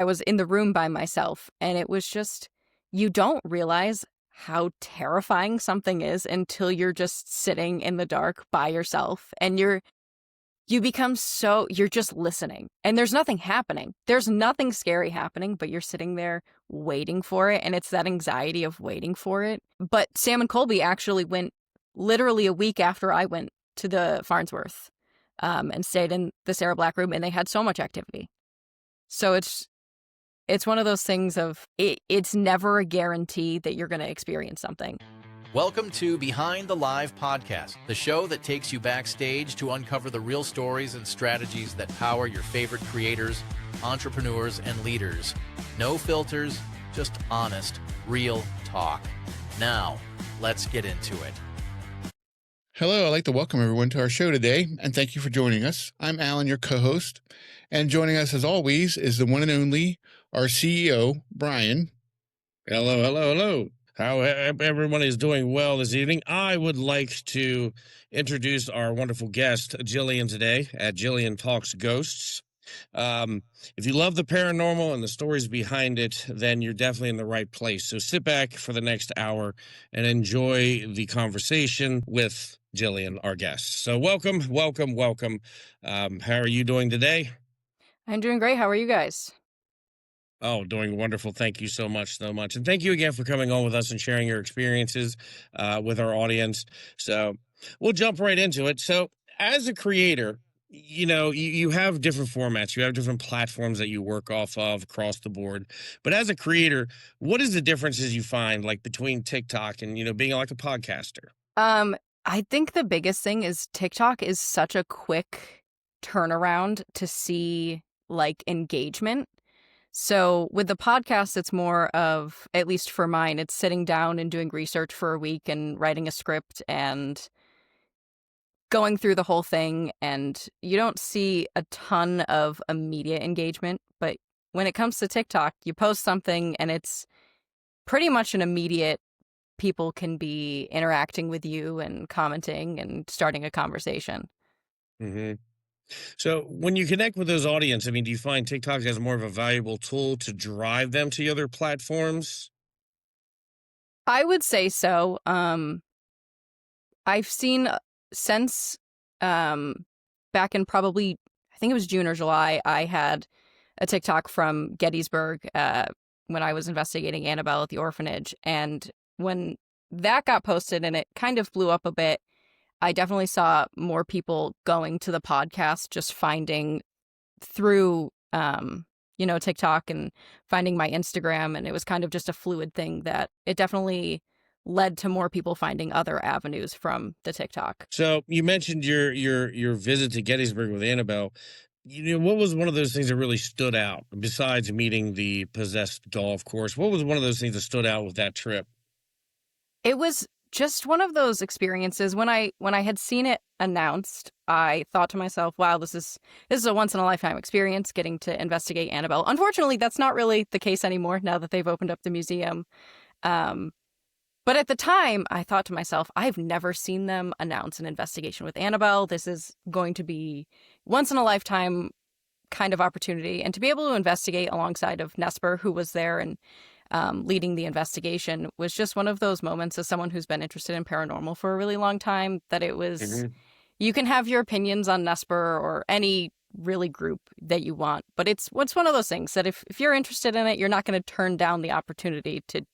I was in the room by myself, and it was just, you don't realize how terrifying something is until you're just sitting in the dark by yourself, and you're just listening, and there's nothing happening. There's nothing scary happening, but you're sitting there waiting for it, and it's that anxiety of waiting for it. But Sam and Colby actually went literally a week after I went to the Farnsworth, and stayed in the Sarah Black room, and they had so much activity. So it's one of those things of it's never a guarantee that you're going to experience something. Welcome to Behind the Live podcast, the show that takes you backstage to uncover the real stories and strategies that power your favorite creators, entrepreneurs, and leaders. No filters, just honest, real talk. Now, let's get into it. Hello, I'd like to welcome everyone to our show today, and thank you for joining us. I'm Alan, your co-host, and joining us as always is the one and only, our CEO, Brian. Hello. How everyone is doing well this evening. I would like to introduce our wonderful guest, Gillian, today at Gillian Talks Ghosts. If you love the paranormal and the stories behind it, then you're definitely in the right place. So sit back for the next hour and enjoy the conversation with Gillian, our guest. So welcome. How are you doing today? I'm doing great. How are you guys? Oh, doing wonderful. Thank you so much. And thank you again for coming on with us and sharing your experiences with our audience. So we'll jump right into it. So as a creator, you have different formats. You have different platforms that you work off of across the board. But as a creator, what is the differences you find like between TikTok and, being like a podcaster? I think the biggest thing is TikTok is such a quick turnaround to see like engagement. So with the podcast, it's more of, at least for mine, it's sitting down and doing research for a week and writing a script and going through the whole thing. And you don't see a ton of immediate engagement. But when it comes to TikTok, you post something and it's pretty much an immediate, people can be interacting with you and commenting and starting a conversation. Mm-hmm. So when you connect with those audience, do you find TikTok as more of a valuable tool to drive them to other platforms? I would say so. I've seen since back in probably, I think it was June or July, I had a TikTok from Gettysburg when I was investigating Annabelle at the orphanage. And when that got posted and it kind of blew up a bit, I definitely saw more people going to the podcast, just finding through, TikTok and finding my Instagram. And it was kind of just a fluid thing that it definitely led to more people finding other avenues from the TikTok. So you mentioned your visit to Gettysburg with Annabelle. What was one of those things that really stood out besides meeting the possessed doll, of course? What was one of those things that stood out with that trip? It was just one of those experiences. When I had seen it announced, I thought to myself, wow, this is a once in a lifetime experience getting to investigate Annabelle. Unfortunately, that's not really the case anymore now that they've opened up the museum. But at the time, I thought to myself, I've never seen them announce an investigation with Annabelle. This is going to be once in a lifetime kind of opportunity. And to be able to investigate alongside of Nesper, who was there and leading the investigation, was just one of those moments as someone who's been interested in paranormal for a really long time, that it was, You can have your opinions on Nesper or any really group that you want, but it's one of those things that if you're interested in it, you're not going to turn down the opportunity to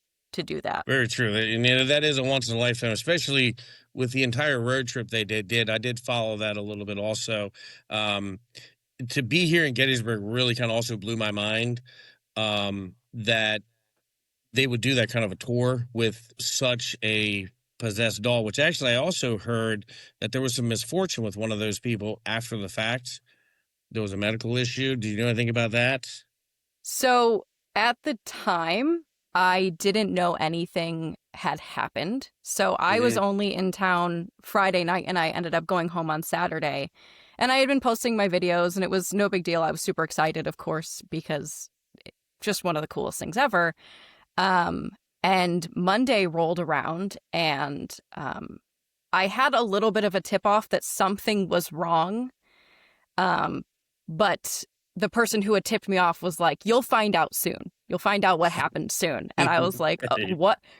do that. Very true. And that is a once in a lifetime, especially with the entire road trip they did. I did follow that a little bit also. To be here in Gettysburg really kind of also blew my mind that they would do that kind of a tour with such a possessed doll, which actually I also heard that there was some misfortune with one of those people after the fact. There was a medical issue. Do you know anything about that? So at the time, I didn't know anything had happened. So I was only in town Friday night and I ended up going home on Saturday. And I had been posting my videos and it was no big deal. I was super excited, of course, because it's just one of the coolest things ever. And Monday rolled around and I had a little bit of a tip off that something was wrong. But the person who had tipped me off was like, "You'll find out soon. You'll find out what happened soon." And I was like, Right.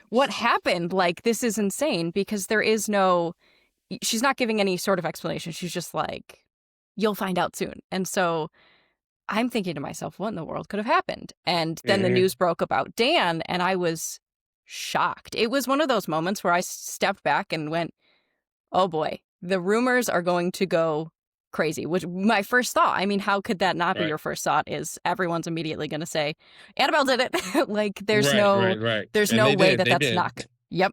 what happened? Like, this is insane, because she's not giving any sort of explanation. She's just like, "You'll find out soon." And so I'm thinking to myself, what in the world could have happened? And then the news broke about Dan, and I was shocked. It was one of those moments where I stepped back and went, oh boy, the rumors are going to go crazy, which my first thought, I mean, how could that not be Right. your first thought, is everyone's immediately going to say, Annabelle did it. Like, there's Right. there's And no they way did. that They that's did. not. Yep.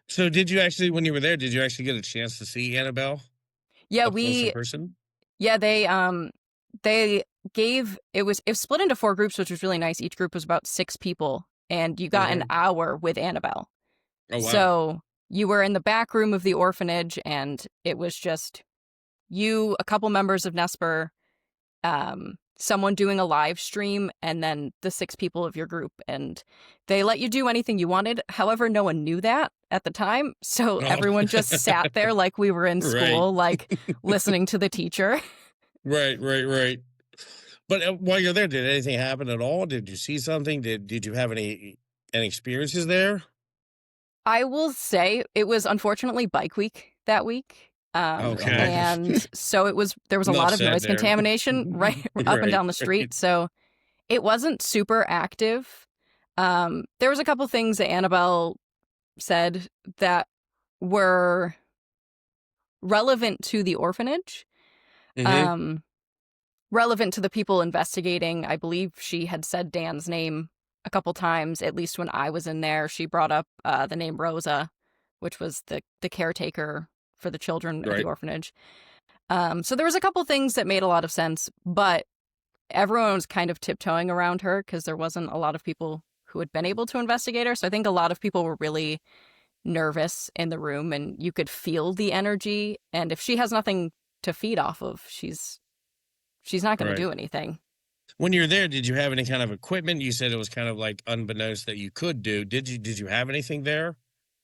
So did you actually, when you were there, did you actually get a chance to see Annabelle Yeah, up close in person? they gave, it was split into 4 groups, which was really nice. Each group was about 6 people, and you got an hour with Annabelle. Oh, wow. So you were in the back room of the orphanage, and it was just you, a couple members of Nesper, someone doing a live stream, and then the 6 people of your group. And they let you do anything you wanted. However, no one knew that at the time. So Oh. everyone just sat there like we were in school, like listening to the teacher. Right. But while you're there, did anything happen at all? Did you see something? Did you have any experiences there? I will say it was unfortunately bike week that week. Okay. And so there was a Enough lot of said noise there. contamination right up and down the street. So it wasn't super active. There was a couple things that Annabelle said that were relevant to the orphanage, relevant to the people investigating. I believe she had said Dan's name a couple times, at least when I was in there. She brought up the name Rosa, which was the caretaker for the children at the orphanage. So there was a couple things that made a lot of sense, but everyone was kind of tiptoeing around her because there wasn't a lot of people who had been able to investigate her. So I think a lot of people were really nervous in the room, and you could feel the energy. And if she has nothing to feed off of, she's not going to do anything. When you're there, did you have any kind of equipment? You said it was kind of like unbeknownst that you could do. Did you have anything there?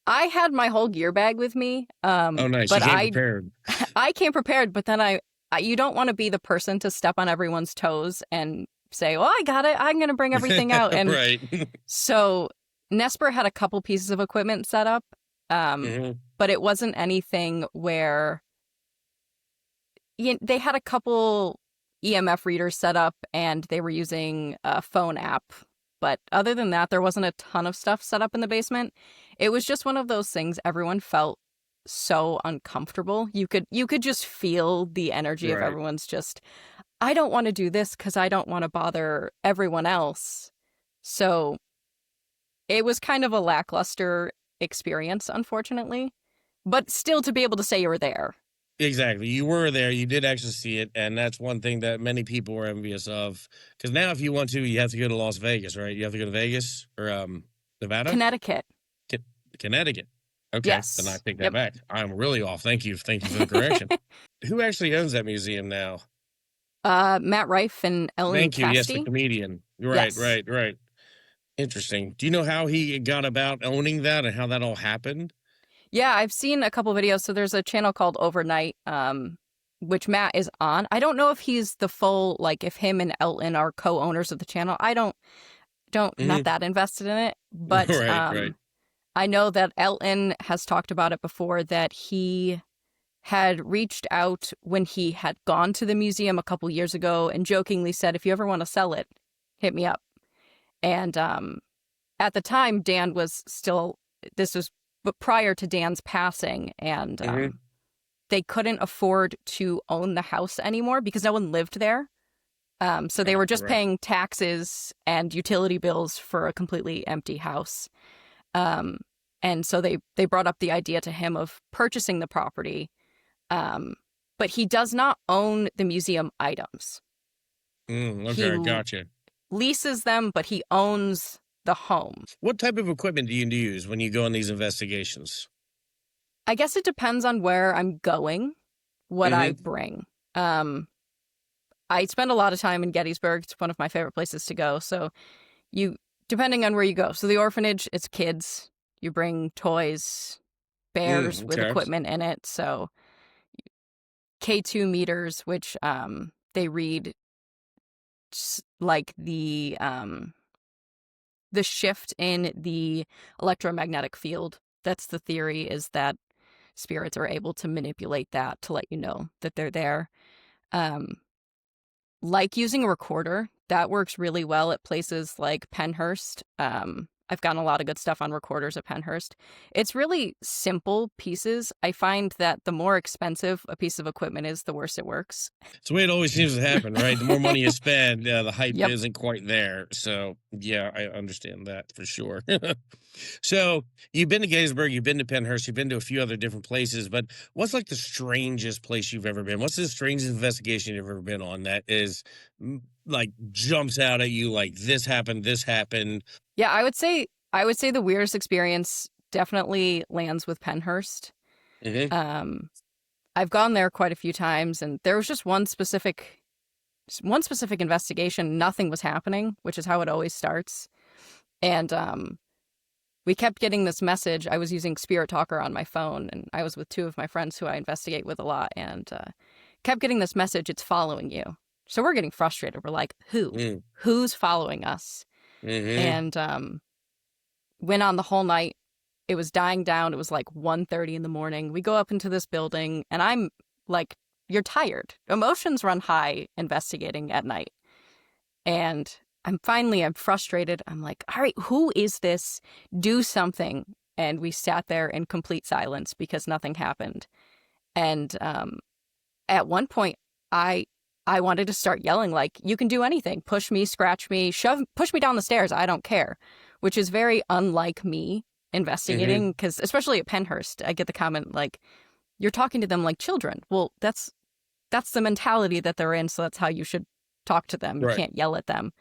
I had my whole gear bag with me. Oh, nice. But you came prepared. I came prepared, but then you don't want to be the person to step on everyone's toes and say, well, I got it, I'm going to bring everything out. And Right. So Nesper had a couple pieces of equipment set up, but it wasn't anything where they had a couple EMF readers set up, and they were using a phone app. But other than that, there wasn't a ton of stuff set up in the basement. It was just one of those things. Everyone felt so uncomfortable. You could just feel the energy of everyone's just, I don't want to do this because I don't want to bother everyone else. So it was kind of a lackluster experience, unfortunately. But still, to be able to say you were there. Exactly. You were there. You did actually see it. And that's one thing that many people were envious of. Because now if you want to, you have to go to Las Vegas, right? You have to go to Vegas or Nevada? Connecticut. Connecticut. Okay. Yes. Then I take that back. I'm really off. Thank you. Thank you for the correction. Who actually owns that museum now? Matt Rife and Ellen Thank you. Yes, Cassidy. the comedian. Right, Yes. right. Interesting. Do you know how he got about owning that and how that all happened? Yeah, I've seen a couple videos. So there's a channel called Overnight, which Matt is on. I don't know if he's the full, like, if him and Elton are co-owners of the channel. I don't not that invested in it. But Right. I know that Elton has talked about it before, that he had reached out when he had gone to the museum a couple years ago and jokingly said, if you ever want to sell it, hit me up. And at the time, Dan was still, this was but prior to Dan's passing, and they couldn't afford to own the house anymore because no one lived there. So they were just paying taxes and utility bills for a completely empty house. And so they brought up the idea to him of purchasing the property. But he does not own the museum items. Okay, gotcha. Leases them, but he owns the home. What type of equipment do you use when you go on these investigations? I guess it depends on where I'm going, what I bring. I spend a lot of time in Gettysburg. It's one of my favorite places to go. So depending on where you go. So the orphanage, it's kids. You bring toys, bears with equipment in it. So K2 meters, which they read like the shift in the electromagnetic field. That's the theory, is that spirits are able to manipulate that to let you know that they're there. Like using a recorder, that works really well at places like Penhurst. I've gotten a lot of good stuff on recorders at Penhurst. It's really simple pieces. I find that the more expensive a piece of equipment is, the worse it works. It's the way it always seems to happen, right? The more money you spend, the hype Yep. isn't quite there. So, yeah, I understand that for sure. So, you've been to Gettysburg, you've been to Penhurst, you've been to a few other different places, but what's like the strangest place you've ever been? What's the strangest investigation you've ever been on that is like jumps out at you like this happened, this happened? Yeah, I would say the weirdest experience definitely lands with Penhurst. Mm-hmm. I've gone there quite a few times, and there was just one specific investigation. Nothing was happening, which is how it always starts. And we kept getting this message. I was using Spirit Talker on my phone, and I was with two of my friends who I investigate with a lot, and kept getting this message, it's following you. So we're getting frustrated. We're like, who? Who's following us? Mm-hmm. And went on the whole night. It was dying down. It was like 1:30 in the morning. We go up into this building, and I'm like, you're tired. Emotions run high investigating at night. And I'm frustrated. I'm like, all right, who is this? Do something. And we sat there in complete silence because nothing happened. And at one point, I wanted to start yelling, like, you can do anything. Push me, scratch me, push me down the stairs. I don't care. Which is very unlike me investigating, because especially at Penhurst, I get the comment, like, you're talking to them like children. Well, that's the mentality that they're in, so that's how you should talk to them. You Right. can't yell at them.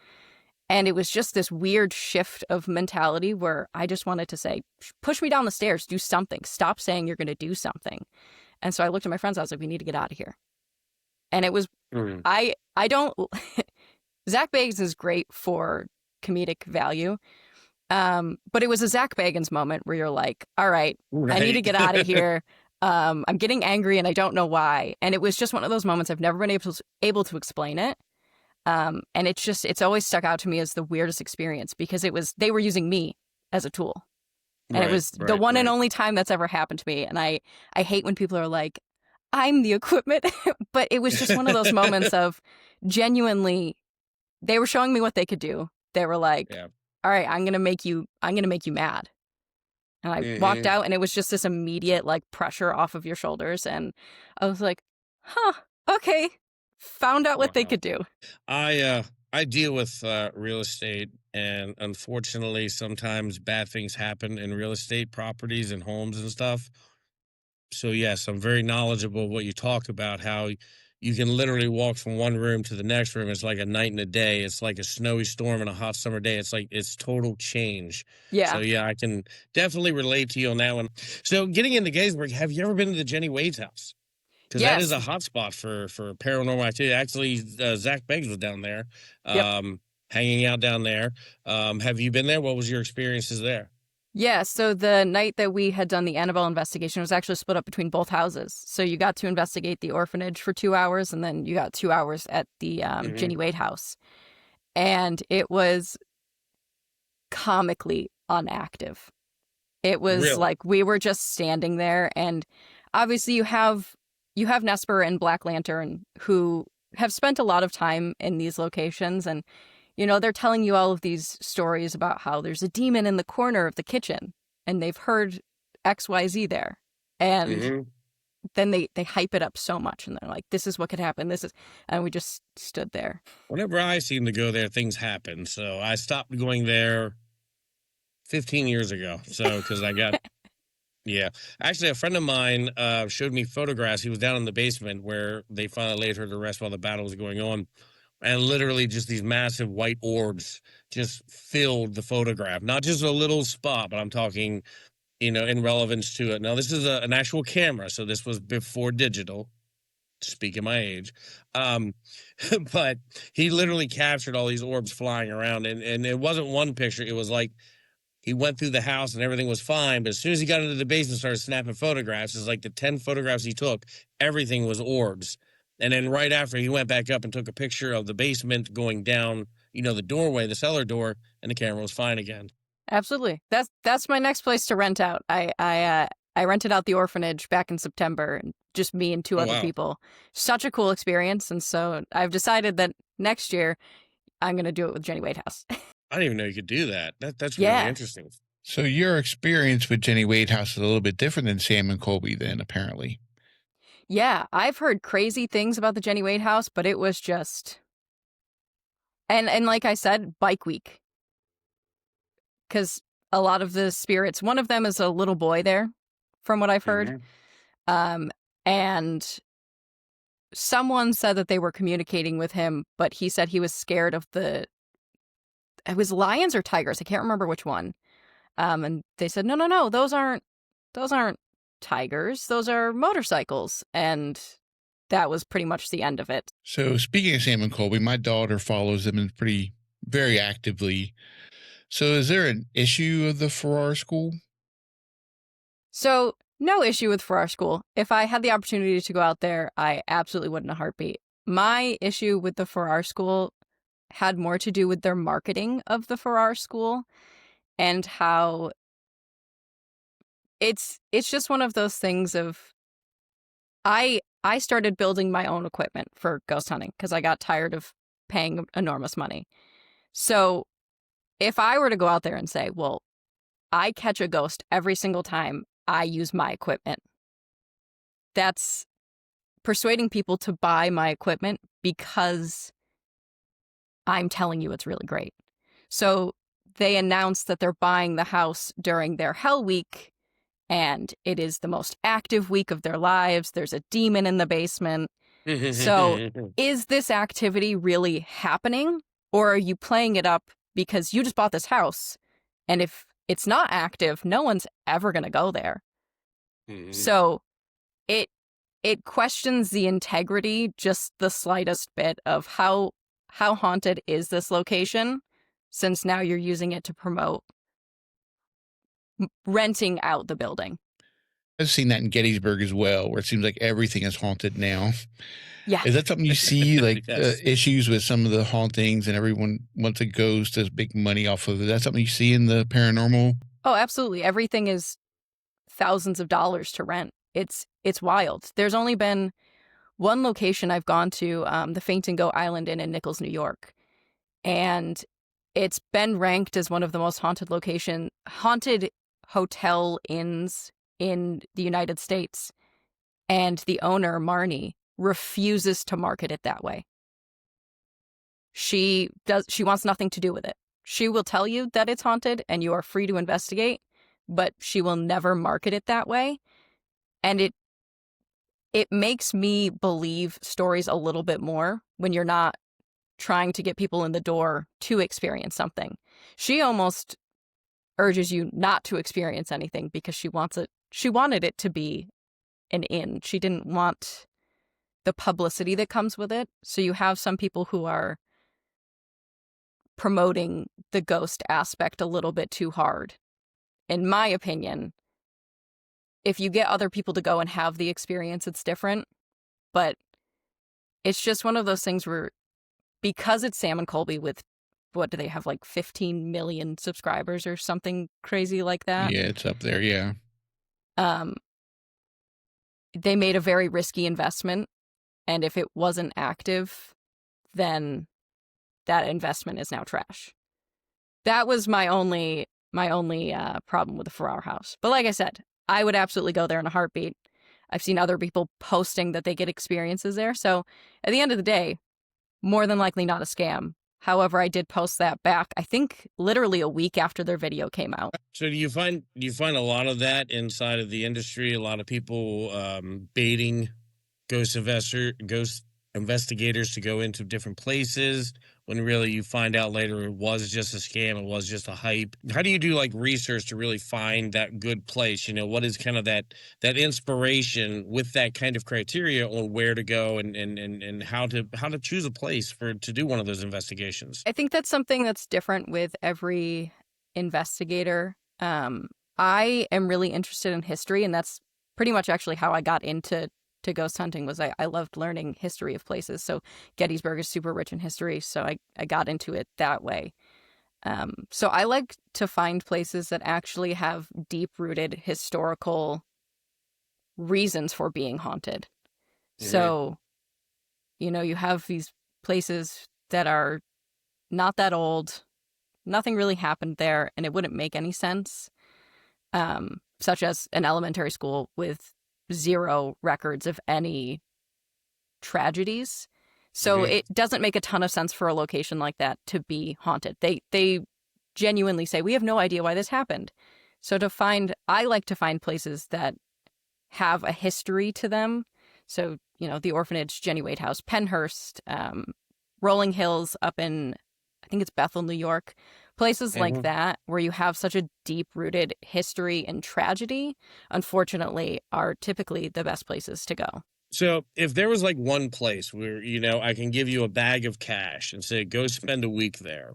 And it was just this weird shift of mentality where I just wanted to say, push me down the stairs, do something. Stop saying you're going to do something. And so I looked at my friends, I was like, we need to get out of here. And it was, I don't, Zach Bagans is great for comedic value. But it was a Zach Bagans moment where you're like, all right, I need to get out of here. I'm getting angry and I don't know why. And it was just one of those moments I've never been able to explain it. And it's always stuck out to me as the weirdest experience because they were using me as a tool. And it was the one and only time that's ever happened to me. And I hate when people are like, I'm the equipment. But it was just one of those moments of genuinely, they were showing me what they could do. They were like, all right, I'm going to make you mad. And I walked out and it was just this immediate like pressure off of your shoulders. And I was like, huh, okay. Found out what they could do. I deal with real estate, and unfortunately, sometimes bad things happen in real estate properties and homes and stuff. So yes, I'm very knowledgeable of what you talk about, how you can literally walk from one room to the next room. It's like a night and a day. It's like a snowy storm and a hot summer day. It's total change. Yeah. So yeah, I can definitely relate to you on that one. So getting into Gettysburg, have you ever been to the Jenny Wade's house? Because that is a hot spot for paranormal activity. Actually, Zach Beggs was down there, hanging out down there. Have you been there? What was your experiences there? Yeah, so the night that we had done the Annabelle investigation was actually split up between both houses. So you got to investigate the orphanage for 2 hours, and then you got 2 hours at the Jenny Wade house. And it was comically unactive. It was like we were just standing there, and obviously you have Nesper and Black Lantern who have spent a lot of time in these locations, and you know, they're telling you all of these stories about how there's a demon in the corner of the kitchen and they've heard XYZ there. And then they hype it up so much and they're like, this is what could happen. And we just stood there. Whenever I seem to go there, things happen. So I stopped going there 15 years ago. So, because I got, actually a friend of mine showed me photographs. He was down in the basement where they finally laid her to rest while the battle was going on. And literally just these massive white orbs just filled the photograph. Not just a little spot, but I'm talking, in relevance to it. Now, this is an actual camera, so this was before digital, speaking my age. But he literally captured all these orbs flying around. And it wasn't one picture. It was like he went through the house and everything was fine. But as soon as he got into the basement and started snapping photographs, it's like the 10 photographs he took, everything was orbs. And then right after, he went back up and took a picture of the basement going down, the doorway, the cellar door, and the camera was fine again. Absolutely. That's my next place to rent out. I rented out the orphanage back in September, and just me and two other Wow. people. Such a cool experience, and so I've decided that next year I'm going to do it with Jenny Wade House. I didn't even know you could do that. That's Yeah. really interesting. So your experience with Jenny Wade House is a little bit different than Sam and Colby then, apparently. Yeah, I've heard crazy things about the Jenny Wade House, but it was just, and like I said, bike week. Because a lot of the spirits, one of them is a little boy there, from what I've heard. And someone said that they were communicating with him, but he said he was scared of it was lions or tigers. I can't remember which one. And they said, no, those aren't tigers. Those are motorcycles. And that was pretty much the end of it. So speaking of Sam and Colby, my daughter follows them very actively. So is there an issue of the Farrar School? So no issue with Farrar School. If I had the opportunity to go out there, I absolutely would in a heartbeat. My issue with the Farrar School had more to do with their marketing of the Farrar School and how it's just one of those things of I started building my own equipment for ghost hunting because I got tired of paying enormous money. So if I were to go out there and say, well, I catch a ghost every single time I use my equipment, that's persuading people to buy my equipment because I'm telling you it's really great. So they announced that they're buying the house during their Hell Week, and it is the most active week of their lives. There's a demon in the basement. So is this activity really happening, or are you playing it up because you just bought this house, and if it's not active, no one's ever going to go there? So it questions the integrity just the slightest bit of how haunted is this location, since now you're using it to promote renting out the building. I've seen that in Gettysburg as well, where it seems like everything is haunted now. Yeah. Is that something you see, like Yes. issues with some of the hauntings and everyone, once it goes, does big money off of it? Is that something you see in the paranormal? Oh, absolutely. Everything is thousands of dollars to rent. It's wild. There's only been one location I've gone to, the Faint and Go Island Inn in Nichols, New York. And it's been ranked as one of the most haunted hotel inns in the United States. And the owner, Marnie, refuses to market it that way. She wants nothing to do with it. She will tell you that it's haunted and you are free to investigate, but she will never market it that way. And it makes me believe stories a little bit more when you're not trying to get people in the door to experience something. She almost urges you not to experience anything because she wanted it to be an inn. She didn't want the publicity that comes with it. So you have some people who are promoting the ghost aspect a little bit too hard. In my opinion, if you get other people to go and have the experience, it's different. But it's just one of those things where, because it's Sam and Colby with, what do they have, like 15 million subscribers or something crazy like that? Yeah, it's up there, yeah. They made a very risky investment. And if it wasn't active, then that investment is now trash. That was my only problem with the Farrar house. But like I said, I would absolutely go there in a heartbeat. I've seen other people posting that they get experiences there. So at the end of the day, more than likely not a scam. However, I did post that back, I think literally a week after their video came out. So do you find a lot of that inside of the industry? A lot of people baiting ghost investigators to go into different places when really you find out later it was just a scam, it was just a hype. How do you do like research to really find that good place? What is kind of that inspiration with that kind of criteria on where to go and how to choose a place to do one of those investigations? I think that's something that's different with every investigator. I am really interested in history, and that's pretty much actually how I got into to ghost hunting was I loved learning history of places. So Gettysburg is super rich in history, so I got into it that way. So I like to find places that actually have deep-rooted historical reasons for being haunted. So, you have these places that are not that old, nothing really happened there, and it wouldn't make any sense, such as an elementary school with zero records of any tragedies. So it doesn't make a ton of sense for a location like that to be haunted. They genuinely say, we have no idea why this happened. So I like to find places that have a history to them. So, the orphanage, Jenny Wade House, Pennhurst, Rolling Hills up in, I think it's Bethel, New York. Places like that where you have such a deep-rooted history and tragedy, unfortunately, are typically the best places to go. So if there was like one place where, I can give you a bag of cash and say, go spend a week there,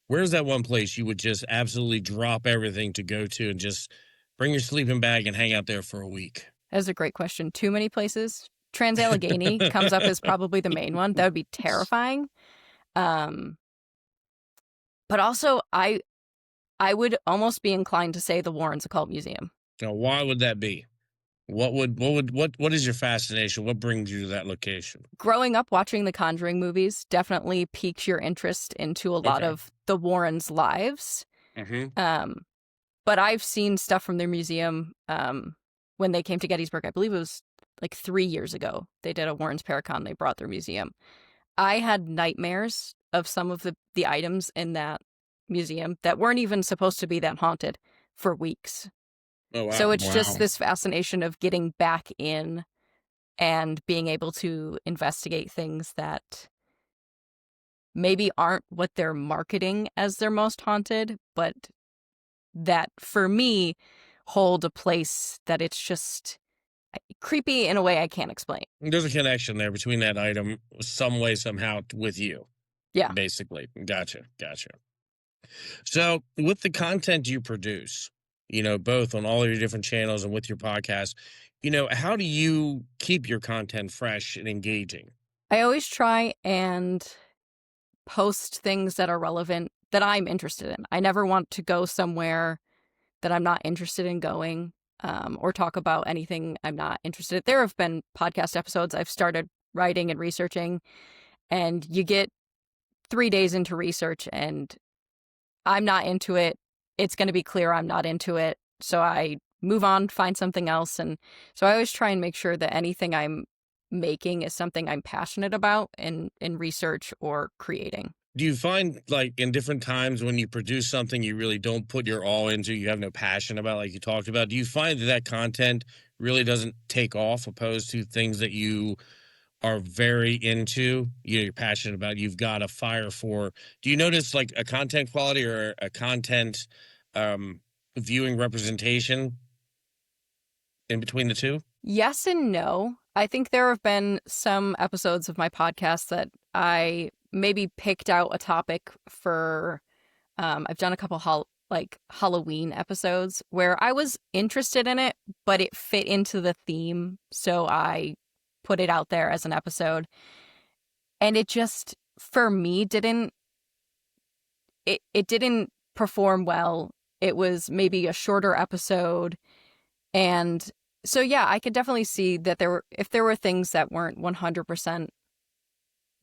where's that one place you would just absolutely drop everything to go to and just bring your sleeping bag and hang out there for a week? That's a great question. Too many places. Trans-Allegheny comes up as probably the main one. That would be terrifying. But also, I would almost be inclined to say the Warren's Occult Museum. Now, why would that be? What is your fascination? What brings you to that location? Growing up watching the Conjuring movies definitely piques your interest into a lot of the Warrens' lives. But I've seen stuff from their museum when they came to Gettysburg. I believe it was like 3 years ago. They did a Warrens Paracon. They brought their museum. I had nightmares of some of the items in that museum that weren't even supposed to be that haunted for weeks. Oh, wow. So it's just this fascination of getting back in and being able to investigate things that maybe aren't what they're marketing as their most haunted, but that for me hold a place that it's just creepy in a way I can't explain. There's a connection there between that item some way, somehow with you. Yeah. Basically. Gotcha. So with the content you produce, both on all of your different channels and with your podcast, how do you keep your content fresh and engaging? I always try and post things that are relevant that I'm interested in. I never want to go somewhere that I'm not interested in going, or talk about anything I'm not interested in. There have been podcast episodes I've started writing and researching, and you get 3 days into research and I'm not into it. It's going to be clear I'm not into it. So I move on, find something else. And so I always try and make sure that anything I'm making is something I'm passionate about in research or creating. Do you find, like, in different times when you produce something you really don't put your all into, you have no passion about, like you talked about, do you find that content really doesn't take off opposed to things that you are very into, you're passionate about, you've got a fire for? Do you notice like a content quality or a content viewing representation in between the two? Yes and no. I think there have been some episodes of my podcast that I maybe picked out a topic for. I've done a couple Halloween episodes where I was interested in it, but it fit into the theme, so I put it out there as an episode. And it just, for me, didn't perform well. It was maybe a shorter episode. And so, yeah, I could definitely see that if there were things that weren't 100%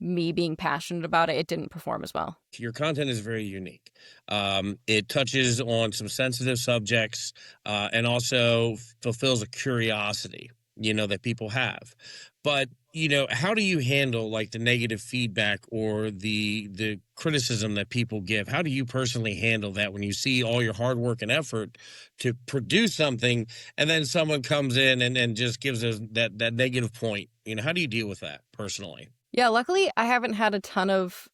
me being passionate about it, it didn't perform as well. Your content is very unique. It touches on some sensitive subjects, and also fulfills a curiosity, that people have. But, how do you handle like the negative feedback or the criticism that people give? How do you personally handle that when you see all your hard work and effort to produce something and then someone comes in and just gives us that negative point? How do you deal with that personally? Yeah, luckily I haven't had a ton of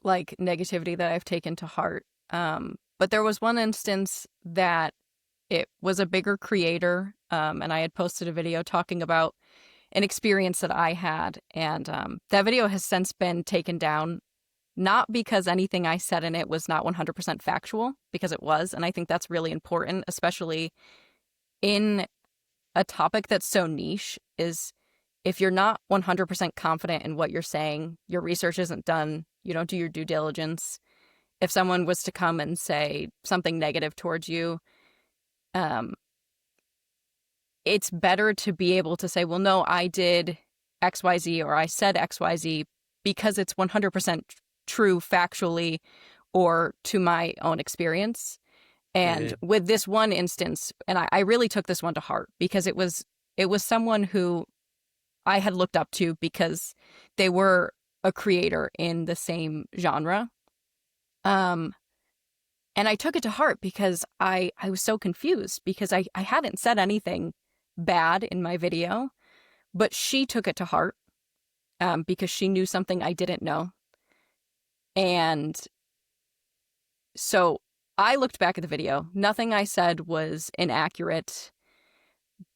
like negativity that I've taken to heart. But there was one instance that it was a bigger creator, and I had posted a video talking about an experience that I had, and that video has since been taken down, not because anything I said in it was not 100% factual, because it was, and I think that's really important, especially in a topic that's so niche, is if you're not 100% confident in what you're saying, your research isn't done, you don't do your due diligence. If someone was to come and say something negative towards you, it's better to be able to say, well, no, I did XYZ or I said XYZ because it's 100% true factually or to my own experience. And with this one instance, and I really took this one to heart because it was someone who I had looked up to because they were a creator in the same genre. And I took it to heart because I was so confused because I hadn't said anything bad in my video, but she took it to heart because she knew something I didn't know. And so I looked back at the video. Nothing I said was inaccurate,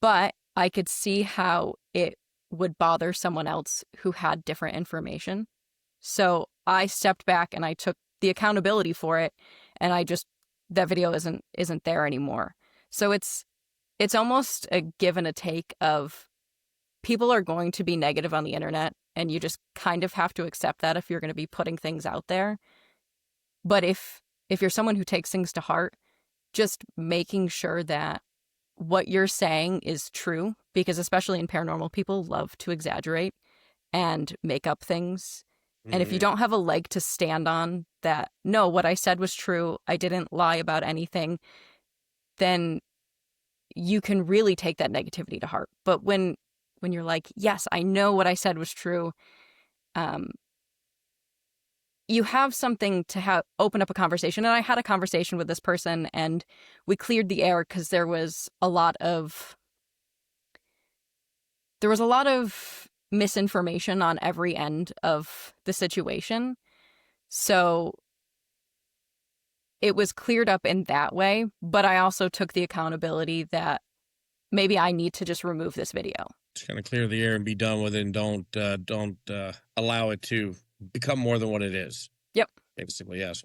but I could see how it would bother someone else who had different information. So I stepped back and I took the accountability for it, and that video isn't there anymore. So it's almost a give and a take of people are going to be negative on the internet, and you just kind of have to accept that if you're going to be putting things out there. But if you're someone who takes things to heart, just making sure that what you're saying is true, because especially in paranormal, people love to exaggerate and make up things. And if you don't have a leg to stand on that, no, what I said was true, I didn't lie about anything, then you can really take that negativity to heart. But when you're like, yes, I know what I said was true, you have something to open up a conversation. And I had a conversation with this person, and we cleared the air because there was a lot of misinformation on every end of the situation. So it was cleared up in that way, but I also took the accountability that maybe I need to just remove this video. Just kind of clear the air and be done with it, and don't allow it to become more than what it is. Yep. Basically, yes.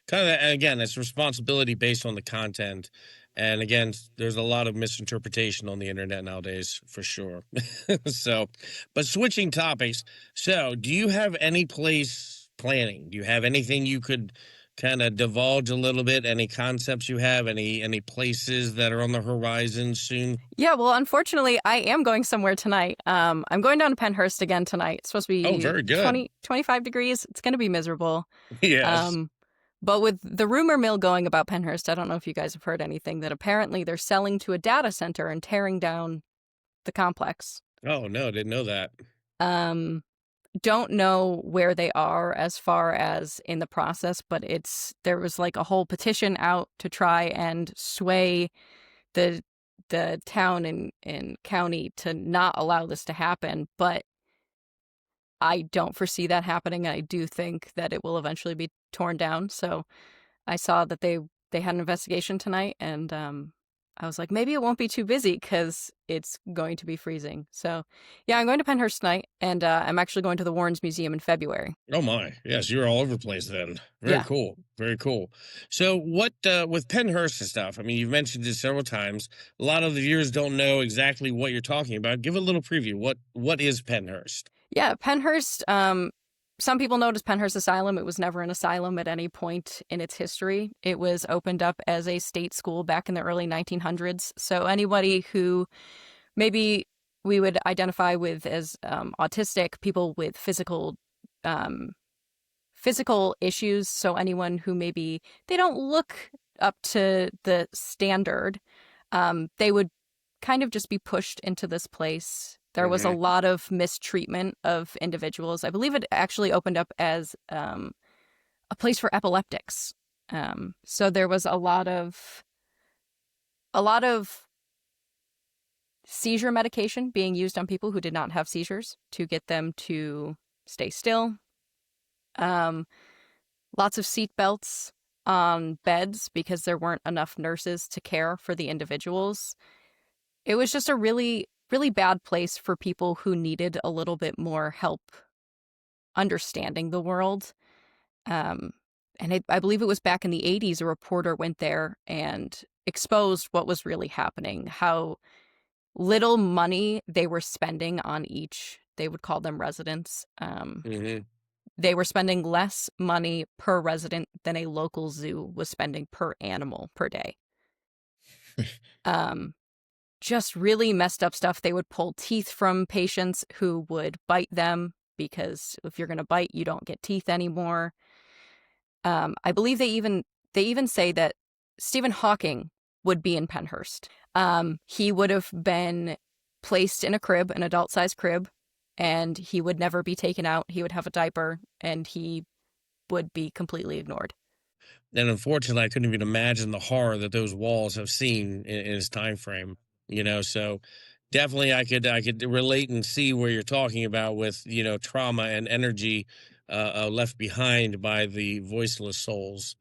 Kind of, again, it's responsibility based on the content. And again, there's a lot of misinterpretation on the internet nowadays, for sure. So, but switching topics. So, do you have any place planning? Do you have anything you could kind of divulge a little bit? Any concepts you have? Any places that are on the horizon soon? Yeah, well, unfortunately, I am going somewhere tonight. I'm going down to Penhurst again tonight. It's supposed to be very good. 25 degrees. It's going to be miserable. Yes. But with the rumor mill going about Penhurst, I don't know if you guys have heard anything, that apparently they're selling to a data center and tearing down the complex. Oh, no, didn't know that. Don't know where they are as far as in the process, but there was like a whole petition out to try and sway the town and county to not allow this to happen. But I don't foresee that happening. I do think that it will eventually be torn down. So I saw that they had an investigation tonight, and I was like, maybe it won't be too busy because it's going to be freezing. So yeah, I'm going to Penhurst tonight, and I'm actually going to the Warrens Museum in February. Oh my, yes, you're all over the place then. Very cool, very cool. So what with Penhurst and stuff? I mean, you've mentioned it several times. A lot of the viewers don't know exactly what you're talking about. Give a little preview. What is Penhurst? Yeah, Penhurst. Some people know it as Penhurst Asylum. It was never an asylum at any point in its history. It was opened up as a state school back in the early 1900s. So anybody who maybe we would identify with as autistic, people with physical issues, so anyone who maybe they don't look up to the standard, they would kind of just be pushed into this place. There was a lot of mistreatment of individuals. I believe it actually opened up as a place for epileptics. So there was a lot of seizure medication being used on people who did not have seizures to get them to stay still. Lots of seat belts on beds because there weren't enough nurses to care for the individuals. It was just a really bad place for people who needed a little bit more help understanding the world. And I believe it was back in the 80s, a reporter went there and exposed what was really happening, how little money they were spending on each, they would call them residents. Hmm. They were spending less money per resident than a local zoo was spending per animal per day. Um, just really messed up stuff. They would pull teeth from patients who would bite them because if you're going to bite, you don't get teeth anymore. I believe they even say that Stephen Hawking would be in Penhurst. He would have been placed in a crib, an adult-sized crib, and he would never be taken out. He would have a diaper, and he would be completely ignored. And unfortunately, I couldn't even imagine the horror that those walls have seen in his time frame. So definitely I could relate and see where you're talking about with trauma and energy left behind by the voiceless souls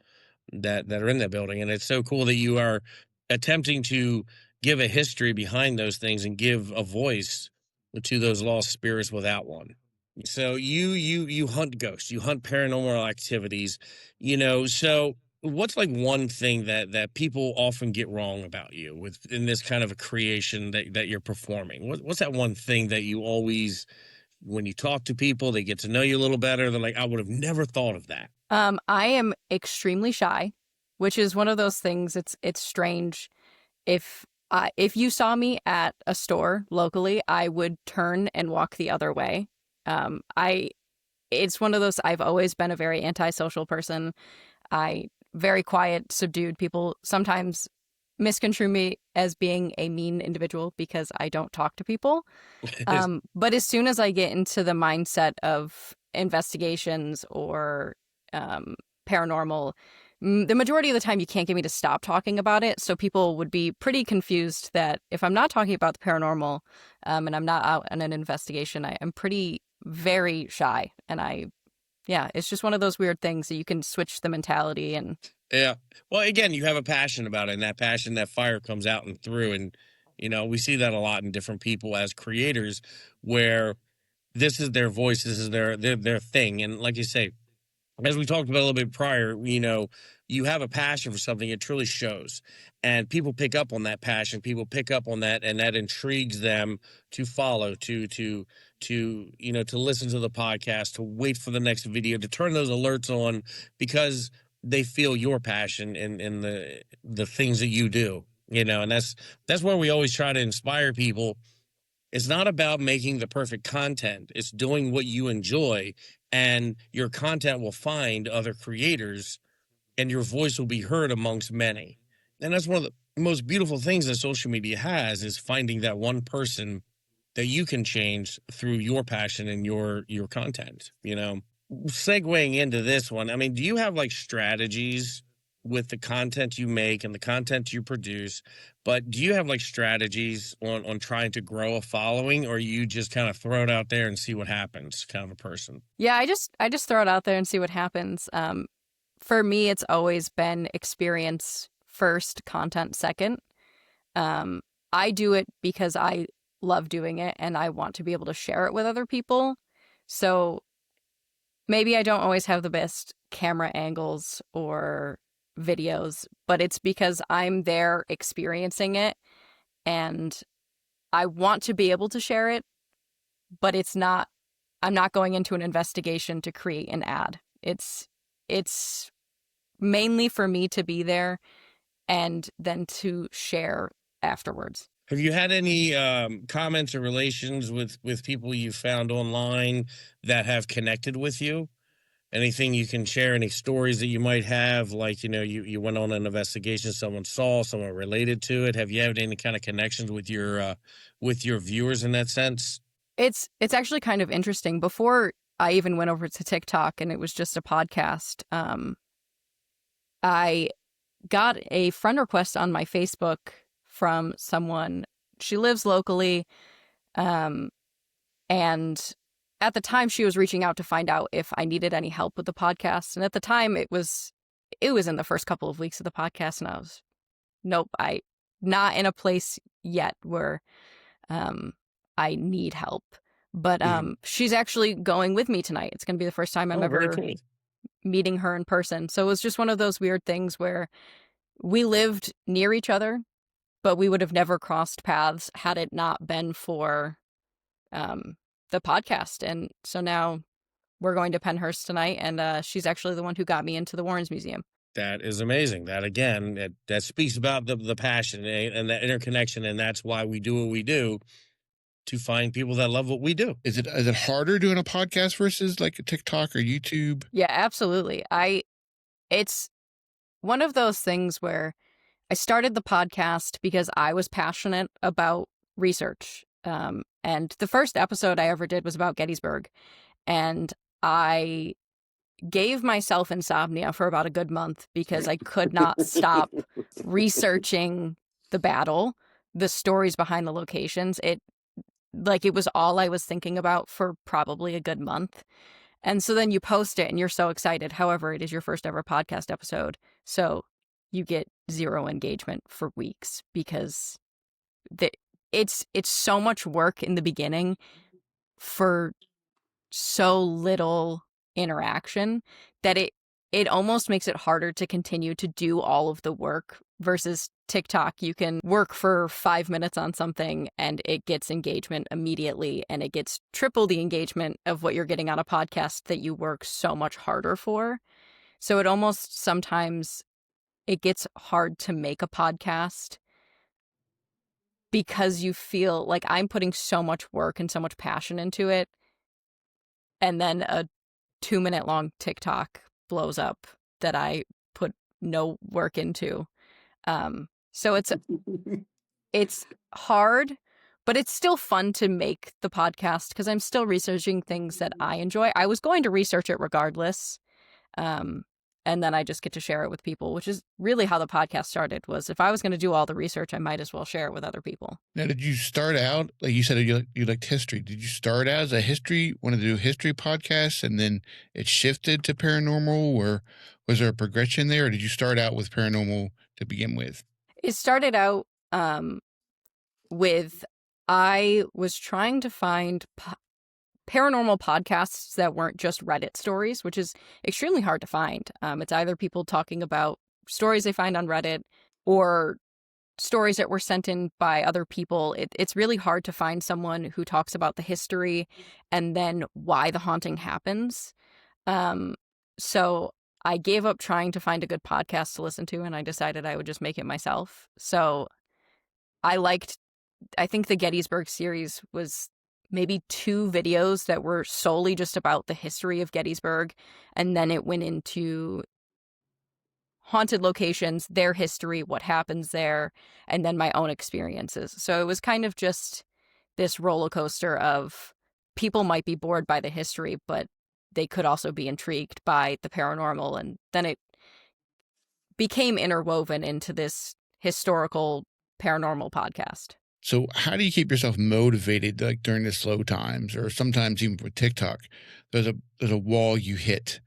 that are in that building. And it's so cool that you are attempting to give a history behind those things and give a voice to those lost spirits without one. So you hunt ghosts, you hunt paranormal activities, so what's like one thing that people often get wrong about you with in this kind of a creation that you're performing? What's that one thing that you always, when you talk to people, they get to know you a little better, they're like, I would have never thought of that. I am extremely shy, which is one of those things. It's strange. If you saw me at a store locally, I would turn and walk the other way. It's one of those. I've always been a very antisocial person. Very quiet, subdued. People sometimes misconstrue me as being a mean individual because I don't talk to people. But as soon as I get into the mindset of investigations or paranormal, the majority of the time you can't get me to stop talking about it. So people would be pretty confused that if I'm not talking about the paranormal and I'm not out on an investigation, I'm very shy. And it's just one of those weird things that you can switch the mentality. And Yeah. Well, again, you have a passion about it, and that passion, that fire comes out and through. And, we see that a lot in different people as creators where this is their voice, this is their thing. And like you say, as we talked about a little bit prior, you have a passion for something, it truly shows. And people pick up on that passion, people pick up on that, and that intrigues them to follow, to listen to the podcast, to wait for the next video, to turn those alerts on because they feel your passion in the things that you do. And that's where we always try to inspire people. It's not about making the perfect content. It's doing what you enjoy, and your content will find other creators and your voice will be heard amongst many. And that's one of the most beautiful things that social media has, is finding that one person that you can change through your passion and your content. Segueing into this one, I mean, do you have like strategies with the content you make and the content you produce, but do you have like strategies on trying to grow a following, or you just kind of throw it out there and see what happens kind of a person? yeah, I just throw it out there and see what happens. For me, it's always been experience first, content second. I do it because I love doing it and I want to be able to share it with other people. So maybe I don't always have the best camera angles or videos, but it's because I'm there experiencing it and I want to be able to share it, but I'm not going into an investigation to create an ad. It's mainly for me to be there and then to share afterwards. Have you had any comments or relations with people you found online that have connected with you? Anything you can share, any stories that you might have, like, you went on an investigation, someone saw, someone related to it. Have you had any kind of connections with your viewers in that sense? It's actually kind of interesting. Before I even went over to TikTok and it was just a podcast, I got a friend request on my Facebook from someone. She lives locally, and at the time she was reaching out to find out if I needed any help with the podcast. And at the time it was in the first couple of weeks of the podcast, and I was, nope, I not in a place yet where I need help. But she's actually going with me tonight. It's going to be the first time I'm ever Cool. meeting her in person. So it was just one of those weird things where we lived near each other. but we would have never crossed paths had it not been for the podcast. And so now we're going to Pennhurst tonight, and she's actually the one who got me into the Warrens Museum. That is amazing. That again, that speaks about the passion and that interconnection, and that's why we do what we do, to find people that love what we do. Is it harder doing a podcast versus like a TikTok or YouTube? Yeah, absolutely. It's one of those things where I started the podcast because I was passionate about research. And the first episode I ever did was about Gettysburg. And I gave myself insomnia for about a good month because I could not stop researching the battle, the stories behind the locations. It was all I was thinking about for probably a good month. And so then you post it and you're so excited. However, it is your first ever podcast episode. So you get zero engagement for weeks because it's so much work in the beginning for so little interaction that it almost makes it harder to continue to do all of the work versus TikTok. You can work for 5 minutes on something and it gets engagement immediately, and it gets triple the engagement of what you're getting on a podcast that you work so much harder for. So it almost sometimes it gets hard to make a podcast because you feel like I'm putting so much work and so much passion into it, and then a 2-minute long TikTok blows up that I put no work into. So it's hard, but it's still fun to make the podcast because I'm still researching things that I enjoy. I was going to research it regardless. And then I just get to share it with people, which is really how the podcast started. Was if I was going to do all the research, I might as well share it with other people. Now, did you start out, like you said, you liked history? Did you start out as wanted to do history podcasts, and then it shifted to paranormal, or was there a progression there, or did you start out with paranormal to begin with? It started out with I was trying to find paranormal podcasts that weren't just Reddit stories, which is extremely hard to find. It's either people talking about stories they find on Reddit or stories that were sent in by other people. It's really hard to find someone who talks about the history and then why the haunting happens. So I gave up trying to find a good podcast to listen to, and I decided I would just make it myself. So I think the Gettysburg series was maybe 2 videos that were solely just about the history of Gettysburg, and then it went into haunted locations, their history, what happens there, and then my own experiences. So it was kind of just this roller coaster of people might be bored by the history, but they could also be intrigued by the paranormal, and then it became interwoven into this historical paranormal podcast. So how do you keep yourself motivated, like during the slow times, or sometimes even with TikTok? There's a wall you hit,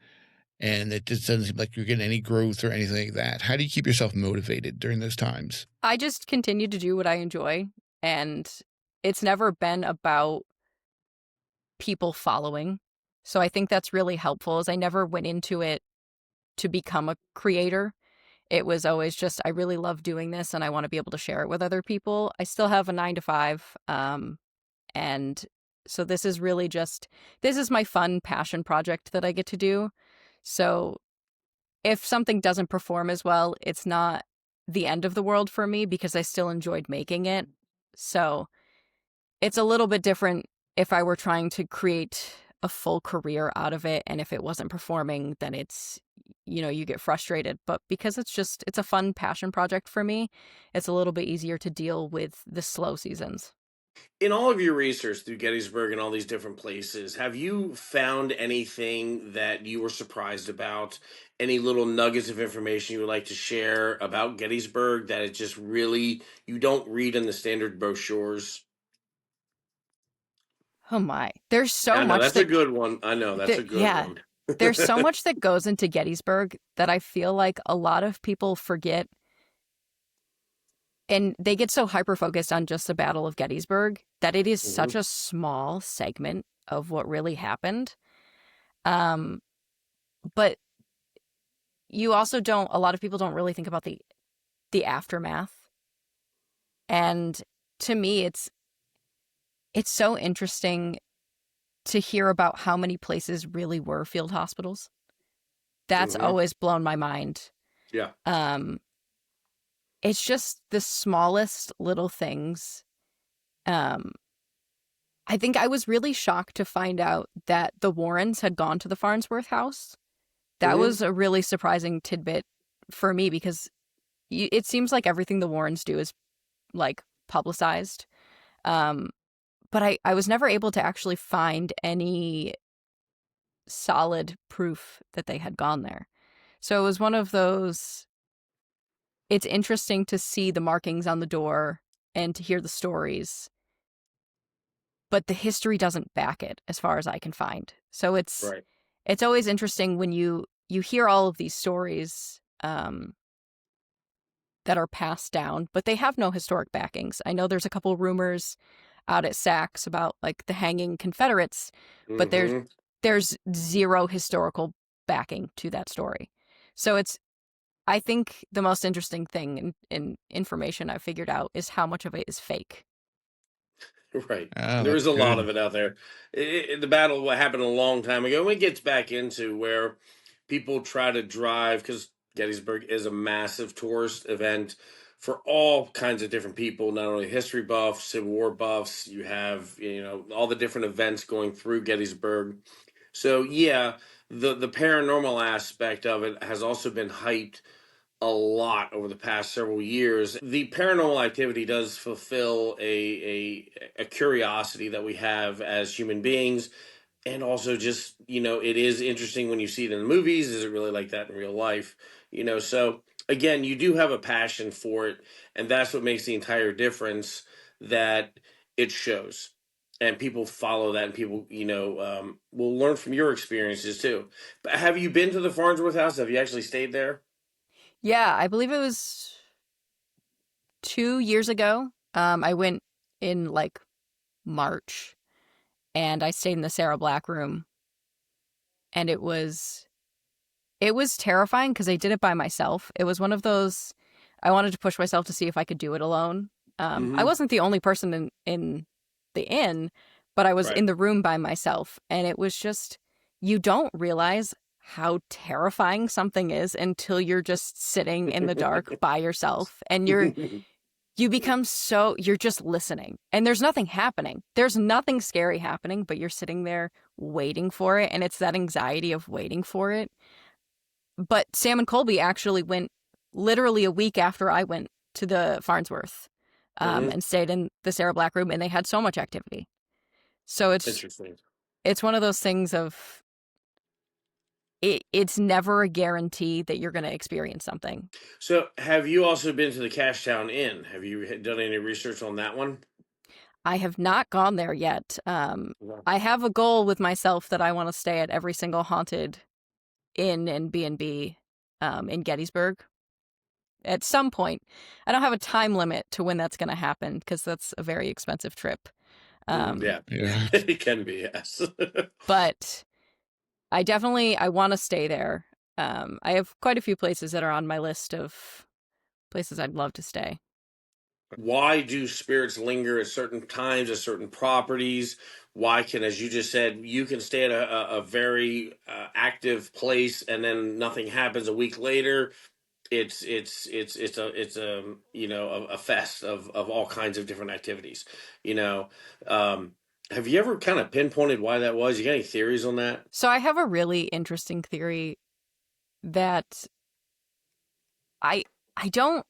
and it just doesn't seem like you're getting any growth or anything like that. How do you keep yourself motivated during those times? I just continue to do what I enjoy, and it's never been about people following. So I think that's really helpful, is I never went into it to become a creator. It was always just, I really love doing this and I want to be able to share it with other people. I still have a 9 to 5. And so this is really just, this is my fun passion project that I get to do. So if something doesn't perform as well, it's not the end of the world for me because I still enjoyed making it. So it's a little bit different if I were trying to create a full career out of it, and if it wasn't performing, then it's, you get frustrated. But because it's a fun passion project for me, it's a little bit easier to deal with the slow seasons. In all of your research through Gettysburg and all these different places, have you found anything that you were surprised about? Any little nuggets of information you would like to share about Gettysburg that it just really you don't read in the standard brochures? Oh my. There's so I know much that's a good one. I know that's a good yeah. one. There's so much that goes into Gettysburg that I feel like a lot of people forget. And they get so hyper-focused on just the Battle of Gettysburg that it is such a small segment of what really happened. But you also a lot of people don't really think about the aftermath. And to me, it's so interesting to hear about how many places really were field hospitals. That's Hmm. always blown my mind. Yeah. It's just the smallest little things. I think I was really shocked to find out that the Warrens had gone to the Farnsworth house. That Hmm. was a really surprising tidbit for me because it seems like everything the Warrens do is like publicized. But I was never able to actually find any solid proof that they had gone there. So it was one of those, it's interesting to see the markings on the door and to hear the stories, but the history doesn't back it as far as I can find. So Right. it's always interesting when you hear all of these stories that are passed down, but they have no historic backings. I know there's a couple rumors out at Saks about like the hanging Confederates, but Hmm. there's zero historical backing to that story. So I think the most interesting thing in information I've figured out is how much of it is fake. Right. Oh, There that's is a lot good. of it out there. The battle what happened a long time ago. And it gets back into where people try to drive because Gettysburg is a massive tourist event for all kinds of different people, not only history buffs, Civil War buffs. You have, all the different events going through Gettysburg. So yeah, the paranormal aspect of it has also been hyped a lot over the past several years. The paranormal activity does fulfill a curiosity that we have as human beings, and also just it is interesting when you see it in the movies. Is it really like that in real life? So again, you do have a passion for it, and that's what makes the entire difference. That it shows. And people follow that, and people, will learn from your experiences too. But have you been to the Farnsworth House? Have you actually stayed there? Yeah, I believe it was 2 years ago. I went in like March and I stayed in the Sarah Black room, and it was terrifying because I did it by myself. It was one of those, I wanted to push myself to see if I could do it alone. I Hmm. wasn't the only person in the inn, but I was Right. in the room by myself, and it was just, you don't realize how terrifying something is until you're just sitting in the dark by yourself, and you become so, you're just listening and there's nothing happening. There's nothing scary happening, but you're sitting there waiting for it, and it's that anxiety of waiting for it. But Sam and Colby actually went literally a week after I went to the Farnsworth, Hmm. and stayed in the Sarah Black room, and they had so much activity. So Interesting. it's one of those things of it's never a guarantee that you're going to experience something. So, have you also been to the Cashtown Inn? Have you done any research on that one? I have not gone there yet. No. I have a goal with myself that I want to stay at every single haunted inn and B&B in Gettysburg at some point. I don't have a time limit to when that's going to happen because that's a very expensive trip. Um, Yeah, Yeah. it can be. Yes. but I want to stay there. I have quite a few places that are on my list of places I'd love to stay. Why do spirits linger at certain times, at certain properties? Why can, as you just said, you can stay at a very active place and then nothing happens a week later? It's a a fest of all kinds of different activities. You know, um, have you ever kind of pinpointed why that was? You got any theories on that? So I have a really interesting theory that I I don't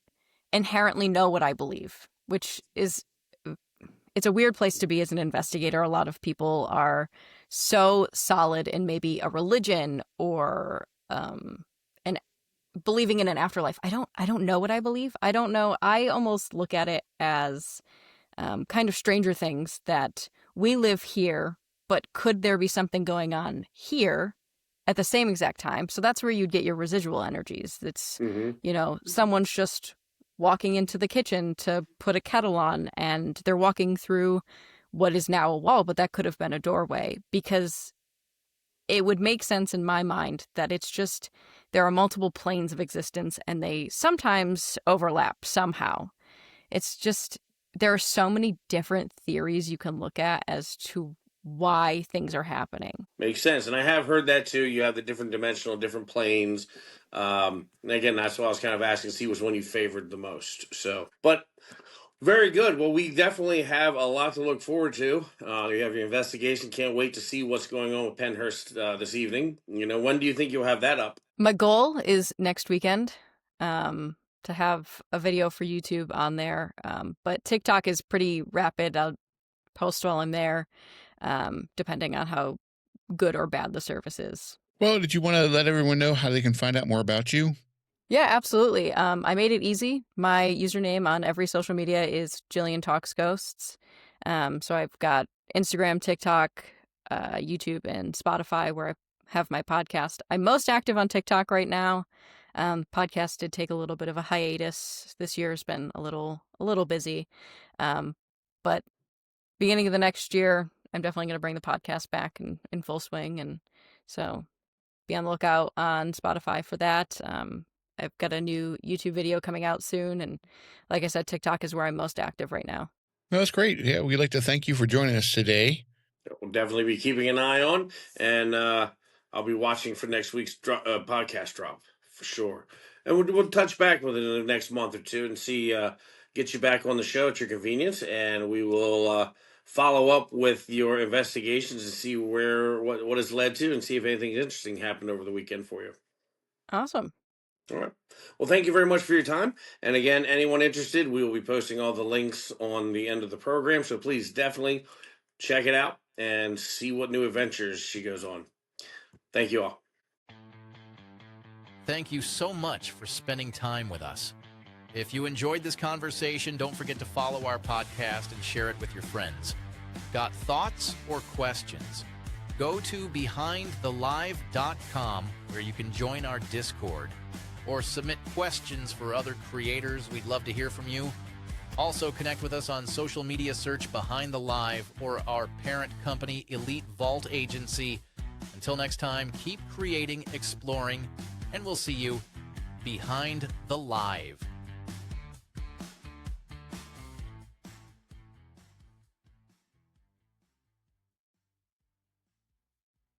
inherently know what I believe, which is, it's a weird place to be as an investigator. A lot of people are so solid in maybe a religion or an believing in an afterlife. I don't know what I believe. I don't know. I almost look at it as kind of Stranger Things, that we live here, but could there be something going on here at the same exact time? So that's where you'd get your residual energies. It's, Mm-hmm. someone's just walking into the kitchen to put a kettle on, and they're walking through what is now a wall, but that could have been a doorway, because it would make sense in my mind that it's just, there are multiple planes of existence and they sometimes overlap somehow. It's just, there are so many different theories you can look at as to why things are happening. Makes sense. And I have heard that too. You have the different dimensional, different planes. And again, that's why I was kind of asking to see which one you favored the most. So, but very good. Well, we definitely have a lot to look forward to. You have your investigation. Can't wait to see what's going on with Penhurst this evening. When do you think you'll have that up? My goal is next weekend to have a video for YouTube on there. But TikTok is pretty rapid. I'll post while I'm there, depending on how good or bad the service is. Well, did you want to let everyone know how they can find out more about you? Yeah, absolutely. I made it easy. My username on every social media is Gillian Talks Ghosts. So I've got Instagram, TikTok, YouTube, and Spotify where I have my podcast. I'm most active on TikTok right now. Podcast did take a little bit of a hiatus. This year's been a little busy. But beginning of the next year, I'm definitely going to bring the podcast back in full swing. And so be on the lookout on Spotify for that. I've got a new YouTube video coming out soon. And like I said, TikTok is where I'm most active right now. No, that's great. Yeah, we'd like to thank you for joining us today. We'll definitely be keeping an eye on. And I'll be watching for next week's podcast drop for sure. And we'll touch back with it in the next month or two and see, get you back on the show at your convenience. And we will follow up with your investigations and see what has led to and see if anything interesting happened over the weekend for you. Awesome. All right. Well, thank you very much for your time. And again, anyone interested, we will be posting all the links on the end of the program. So please definitely check it out and see what new adventures she goes on. Thank you all. Thank you so much for spending time with us. If you enjoyed this conversation, don't forget to follow our podcast and share it with your friends. Got thoughts or questions? Go to behindthelive.com where you can join our Discord or submit questions for other creators. We'd love to hear from you. Also, connect with us on social media, search Behind the Live or our parent company, Elite Vault Agency. Until next time, keep creating, exploring, and we'll see you behind the live.